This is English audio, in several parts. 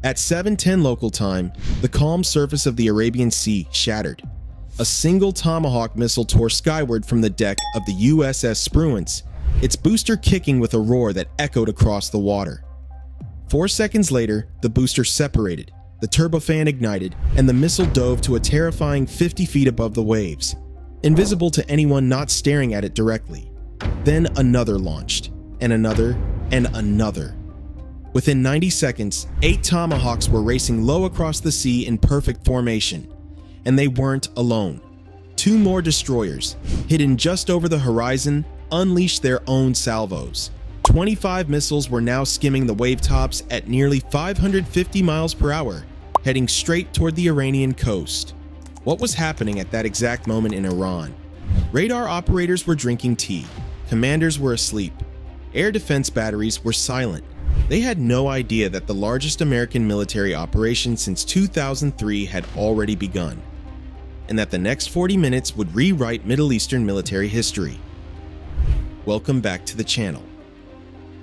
At 7:10 local time, the calm surface of the Arabian Sea shattered. A single Tomahawk missile tore skyward from the deck of the USS Spruance, its booster kicking with a roar that echoed across the water. 4 seconds later, the booster separated, the turbofan ignited, and the missile dove to a terrifying 50 feet above the waves, invisible to anyone not staring at it directly. Then another launched, and another, and another. Within 90 seconds, 8 Tomahawks were racing low across the sea in perfect formation. And they weren't alone. 2 more destroyers, hidden just over the horizon, unleashed their own salvos. 25 missiles were now skimming the wave tops at nearly 550 miles per hour, heading straight toward the Iranian coast. What was happening at that exact moment in Iran? Radar operators were drinking tea. Commanders were asleep. Air defense batteries were silent. They had no idea that the largest American military operation since 2003 had already begun, and that the next 40 minutes would rewrite Middle Eastern military history. Welcome back to the channel.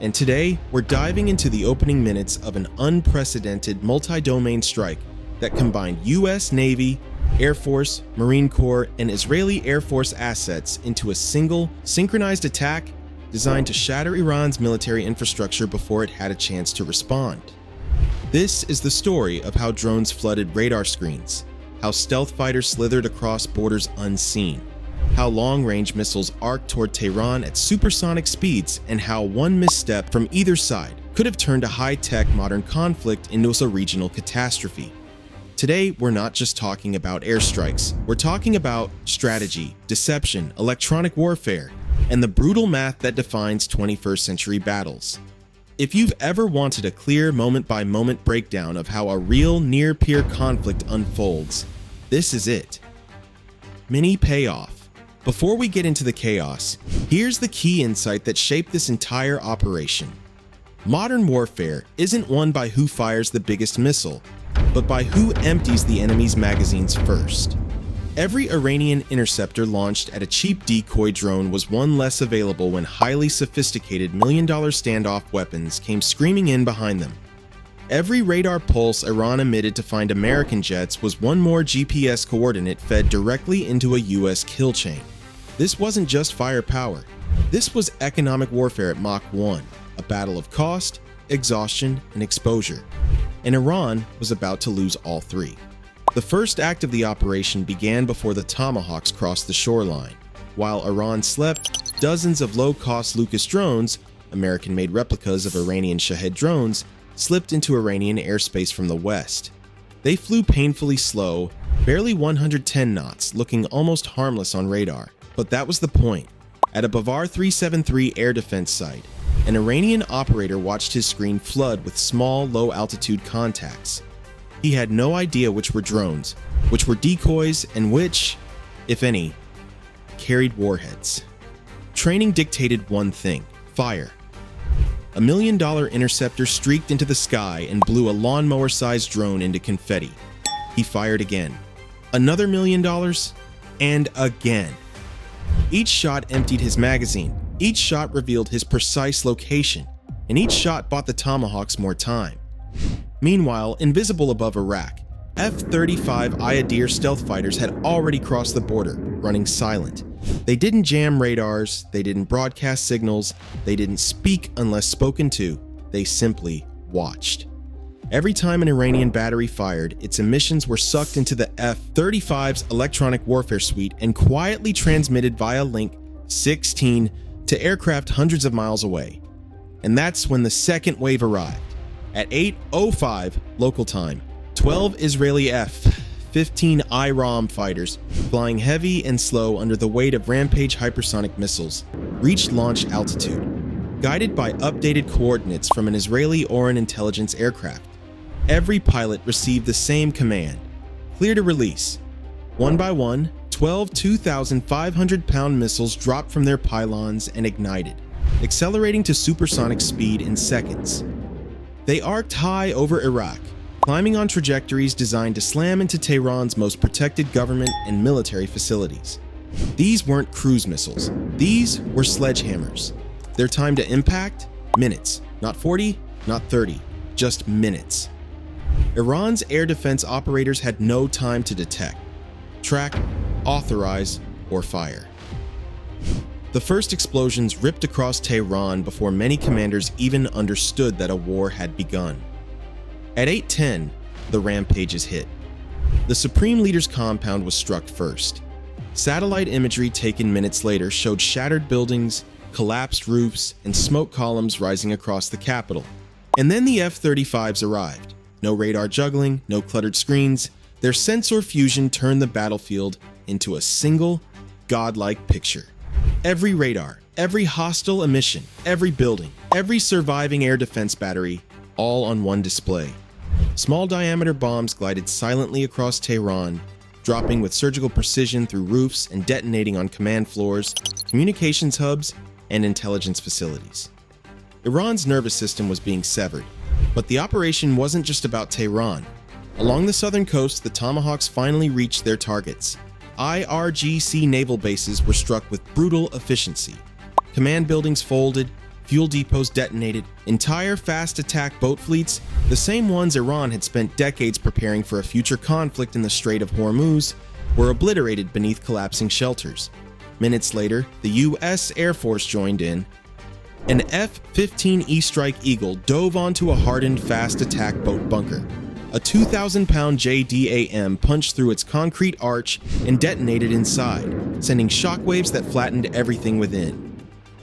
And today, we're diving into the opening minutes of an unprecedented multi-domain strike that combined US Navy, Air Force, Marine Corps, and Israeli Air Force assets into a single, synchronized attack designed to shatter Iran's military infrastructure before it had a chance to respond. This is the story of how drones flooded radar screens, how stealth fighters slithered across borders unseen, how long-range missiles arced toward Tehran at supersonic speeds, and how one misstep from either side could have turned a high-tech modern conflict into a regional catastrophe. Today, we're not just talking about airstrikes. We're talking about strategy, deception, electronic warfare, and the brutal math that defines 21st century battles. If you've ever wanted a clear moment-by-moment breakdown of how a real near-peer conflict unfolds, this is it. Mini payoff. Before we get into the chaos, here's the key insight that shaped this entire operation. Modern warfare isn't won by who fires the biggest missile, but by who empties the enemy's magazines first. Every Iranian interceptor launched at a cheap decoy drone was one less available when highly sophisticated million-dollar standoff weapons came screaming in behind them. Every radar pulse Iran emitted to find American jets was one more GPS coordinate fed directly into a US kill chain. This wasn't just firepower. This was economic warfare at Mach 1, a battle of cost, exhaustion, and exposure. And Iran was about to lose all three. The first act of the operation began before the Tomahawks crossed the shoreline. While Iran slept, dozens of low-cost Lucas drones, American-made replicas of Iranian Shahed drones, slipped into Iranian airspace from the west. They flew painfully slow, barely 110 knots, looking almost harmless on radar. But that was the point. At a Bavar 373 air defense site, an Iranian operator watched his screen flood with small, low-altitude contacts. He had no idea which were drones, which were decoys, and which, if any, carried warheads. Training dictated one thing: fire. A $1 million interceptor streaked into the sky and blew a lawnmower-sized drone into confetti. He fired again. Another $1 million, and again. Each shot emptied his magazine, each shot revealed his precise location, and each shot bought the Tomahawks more time. Meanwhile, invisible above Iraq, F-35 Ayadir stealth fighters had already crossed the border, running silent. They didn't jam radars, they didn't broadcast signals, they didn't speak unless spoken to, they simply watched. Every time an Iranian battery fired, its emissions were sucked into the F-35's electronic warfare suite and quietly transmitted via link 16 to aircraft hundreds of miles away. And that's when the second wave arrived. At 8:05 local time, 12 Israeli F-15 IROM fighters, flying heavy and slow under the weight of Rampage hypersonic missiles, reached launch altitude, guided by updated coordinates from an Israeli Oran intelligence aircraft. Every pilot received the same command: clear to release. One by one, 12 2,500-pound missiles dropped from their pylons and ignited, accelerating to supersonic speed in seconds. They arced high over Iraq, climbing on trajectories designed to slam into Tehran's most protected government and military facilities. These weren't cruise missiles. These were sledgehammers. Their time to impact? Minutes. Not 40, not 30, just minutes. Iran's air defense operators had no time to detect, track, authorize, or fire. The first explosions ripped across Tehran before many commanders even understood that a war had begun. At 8:10, the rampages hit. The Supreme Leader's compound was struck first. Satellite imagery taken minutes later showed shattered buildings, collapsed roofs, and smoke columns rising across the capital. And then the F-35s arrived. No radar juggling, no cluttered screens. Their sensor fusion turned the battlefield into a single, godlike picture. Every radar, every hostile emission, every building, every surviving air defense battery, all on one display. Small diameter bombs glided silently across Tehran, dropping with surgical precision through roofs and detonating on command floors, communications hubs, and intelligence facilities. Iran's nervous system was being severed, but the operation wasn't just about Tehran. Along the southern coast, the Tomahawks finally reached their targets. IRGC naval bases were struck with brutal efficiency. Command buildings folded, fuel depots detonated, entire fast attack boat fleets, the same ones Iran had spent decades preparing for a future conflict in the Strait of Hormuz, were obliterated beneath collapsing shelters. Minutes later, the U.S. Air Force joined in. An F-15E Strike Eagle dove onto a hardened fast attack boat bunker. A 2,000-pound JDAM punched through its concrete arch and detonated inside, sending shockwaves that flattened everything within.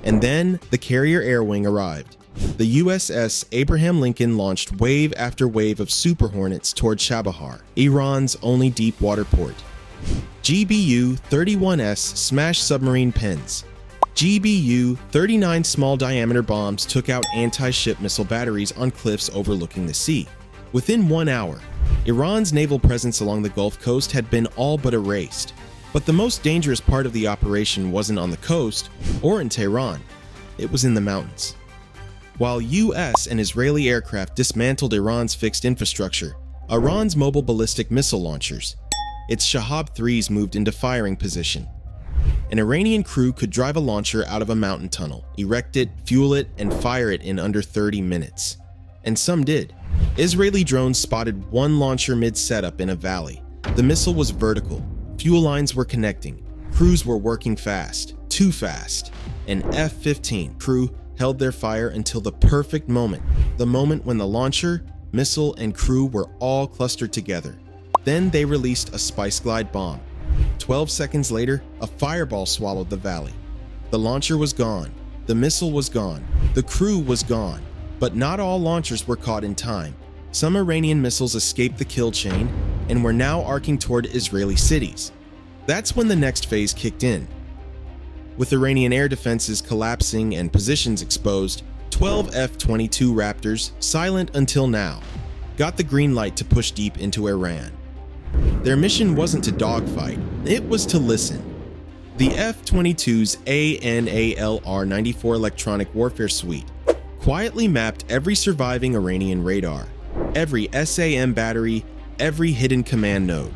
And then the carrier air wing arrived. The USS Abraham Lincoln launched wave after wave of Super Hornets toward Chabahar, Iran's only deep water port. GBU-31S smashed submarine pens. GBU-39 small-diameter bombs took out anti-ship missile batteries on cliffs overlooking the sea. Within 1 hour, Iran's naval presence along the Gulf Coast had been all but erased. But the most dangerous part of the operation wasn't on the coast or in Tehran. It was in the mountains. While US and Israeli aircraft dismantled Iran's fixed infrastructure, Iran's mobile ballistic missile launchers, its Shahab 3s, moved into firing position. An Iranian crew could drive a launcher out of a mountain tunnel, erect it, fuel it, and fire it in under 30 minutes. And some did. Israeli drones spotted one launcher mid-setup in a valley. The missile was vertical. Fuel lines were connecting. Crews were working fast. Too fast. An F-15 crew held their fire until the perfect moment. The moment when the launcher, missile, and crew were all clustered together. Then they released a Spice Glide bomb. 12 seconds later, a fireball swallowed the valley. The launcher was gone. The missile was gone. The crew was gone. But not all launchers were caught in time. Some Iranian missiles escaped the kill chain and were now arcing toward Israeli cities. That's when the next phase kicked in. With Iranian air defenses collapsing and positions exposed, 12 F-22 Raptors, silent until now, got the green light to push deep into Iran. Their mission wasn't to dogfight, it was to listen. The F-22's ANALR-94 electronic warfare suite quietly mapped every surviving Iranian radar, every SAM battery, every hidden command node.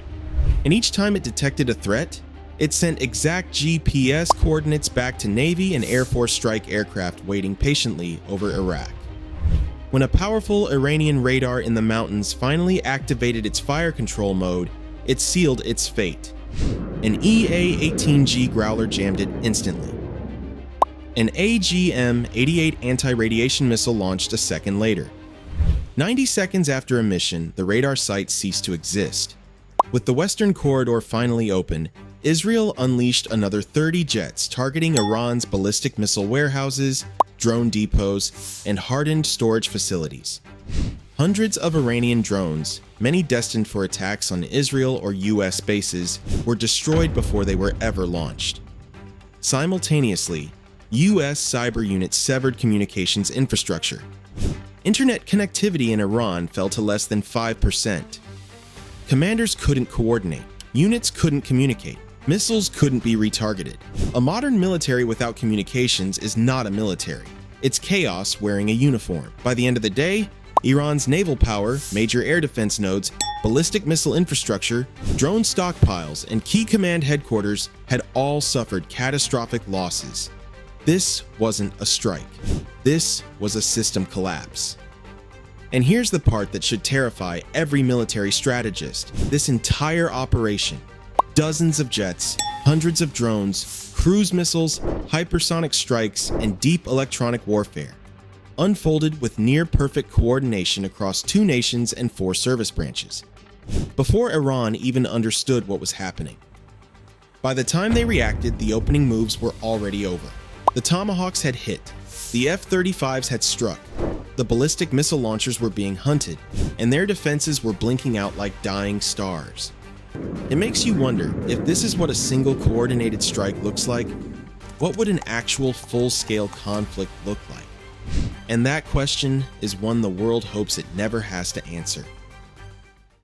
And each time it detected a threat, it sent exact GPS coordinates back to Navy and Air Force strike aircraft waiting patiently over Iraq. When a powerful Iranian radar in the mountains finally activated its fire control mode, it sealed its fate. An EA-18G Growler jammed it instantly. An AGM-88 anti-radiation missile launched a second later. 90 seconds after a mission, the radar site ceased to exist. With the Western Corridor finally open, Israel unleashed another 30 jets targeting Iran's ballistic missile warehouses, drone depots, and hardened storage facilities. Hundreds of Iranian drones, many destined for attacks on Israel or US bases, were destroyed before they were ever launched. Simultaneously, US cyber units severed communications infrastructure. Internet connectivity in Iran fell to less than 5%. Commanders couldn't coordinate, units couldn't communicate, missiles couldn't be retargeted. A modern military without communications is not a military. It's chaos wearing a uniform. By the end of the day, Iran's naval power, major air defense nodes, ballistic missile infrastructure, drone stockpiles, and key command headquarters had all suffered catastrophic losses. This wasn't a strike. This was a system collapse. And here's the part that should terrify every military strategist. This entire operation, dozens of jets, hundreds of drones, cruise missiles, hypersonic strikes, and deep electronic warfare, unfolded with near-perfect coordination across 2 nations and 4 service branches, before Iran even understood what was happening. By the time they reacted, the opening moves were already over. The Tomahawks had hit, the F-35s had struck, the ballistic missile launchers were being hunted, and their defenses were blinking out like dying stars. It makes you wonder, if this is what a single coordinated strike looks like, what would an actual full-scale conflict look like? And that question is one the world hopes it never has to answer.